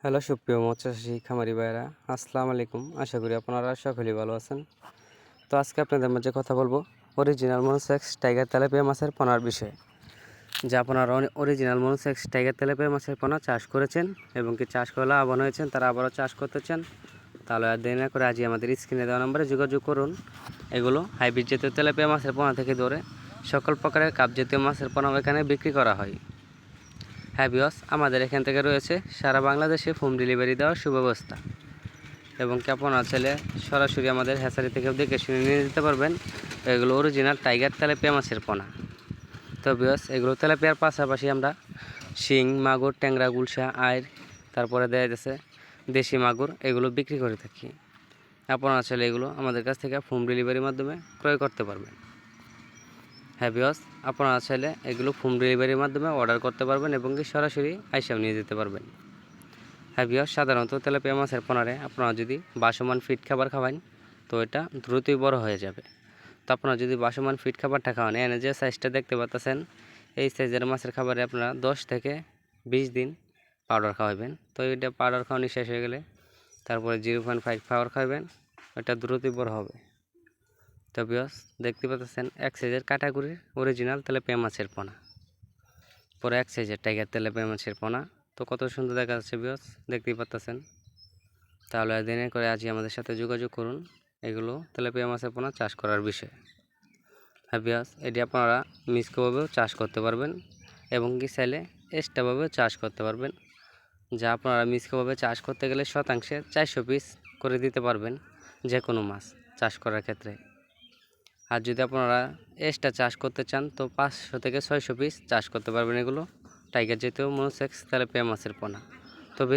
Hello সুপ্রিয় মৎস্যচাষী খামারি ভাইয়েরা, আসসালামু আলাইকুম। আশা করি আপনারা সকলেই ভালো আছেন। তো আজকে আপনাদের মাঝে কথা বলবো অরিজিনাল মনোসেক্স টাইগার তেলাপিয়া মাছের পোনার বিষয়ে। যে আপনারা অরিজিনাল মনোসেক্স টাইগার তেলাপিয়া মাছের পোনা চাষ করেছেন এবং কি চাষ করে লাভবান হয়েছেন, তারা আবারও চাষ করতে চান, তাহলে আর দেরি না করে আজই আমাদের স্ক্রিনে দেওয়া নম্বরে যোগাযোগ করুন। এগুলো হাইব্রিড জাতীয় তেলাপিয়া মাছের পোনা থেকে ধরে সকল প্রকারের কাপ জাতীয় মাছের পোনা এখানে বিক্রি করা হয়। হ্যাঁ ভিউয়ার্স, আমাদের এখান থেকে রয়েছে সারা বাংলাদেশে হোম ডেলিভারি দেওয়ার সুব্যবস্থা এবং কি আপনারা চাইলে সরাসরি আমাদের হ্যাচারি থেকে দেখে শুনে নিয়ে যেতে পারবেন। এগুলো অরিজিনাল টাইগার তেলাপিয়া মাছের পোনা। তো ভিউয়ার্স, এগুলো তেলাপিয়ার পাশাপাশি আমরা শিং, মাগুর, ট্যাংরা, গুলশা, আইর, তারপরে দেওয়া যাচ্ছে দেশি মাগুর, এগুলো বিক্রি করে থাকি। আপনারা চাইলে এগুলো আমাদের কাছ থেকে হোম ডেলিভারির মাধ্যমে ক্রয় করতে পারবেন। হ্যাঁ ভিউয়ার্স, আপনারা চাইলে এগুলো হোম ডেলিভারির মাধ্যমে অর্ডার করতে পারবেন এবং কি সরাসরি আইসাও নিয়ে যেতে পারবেন। হ্যাঁ ভিউয়ার্স, সাধারণত তেলাপিয়া মাছের পোনারে আপনারা যদি বাসমান ফিড খাবার খাওয়ান তো এটা দ্রুতই বড় হয়ে যাবে। তো আপনারা যদি বাসমান ফিড খাবারটা খাওয়ান, এনে যে সাইজটা দেখতে পাচ্ছেন, এই সাইজের মাছের খাবারে আপনারা 10 থেকে 20 দিন পাউডার খাওয়াবেন। তো এটা পাউডার খাওয়ানো শেষ হয়ে গেলে তারপরে 0.5 পাউডার খাওয়াবেন, এটা দ্রুতই বড় হবে। তো ভিউয়ার্স, দেখতে পাচ্ছেন এক সাইজের কাটাকুড়ির অরিজিনাল তেলাপিয়া মাছের পোনা, পরে এক সাইজের টাইগার তেলাপিয়া মাছের পোনা। তো কত সুন্দর দেখা যাচ্ছে ভিউয়ার্স, দেখতেই পাচ্ছেন। তাহলে আর দেরি করে আজই আমাদের সাথে যোগাযোগ করুন এগুলো তেলাপিয়া মাছের পোনা চাষ করার বিষয়ে। হ্যাঁ ভিউয়ার্স, এটি আপনারা মিক্সভাবেও চাষ করতে পারবেন এবং কি চাইলে এক্সট্রাভাবেও চাষ করতে পারবেন। যা আপনারা মিক্সভাবে চাষ করতে গেলে শতাংশে 400 পিস করে দিতে পারবেন যে কোনো মাছ চাষ করার ক্ষেত্রে। আর যদি আপনারা এক্সট্রা চাষ করতে চান তো 500 থেকে 600 পিস চাষ করতে পারবেন এগুলো টাইগার জাতীয় মনোসেক্স তেলাপিয়া মাছের পোনা। তবে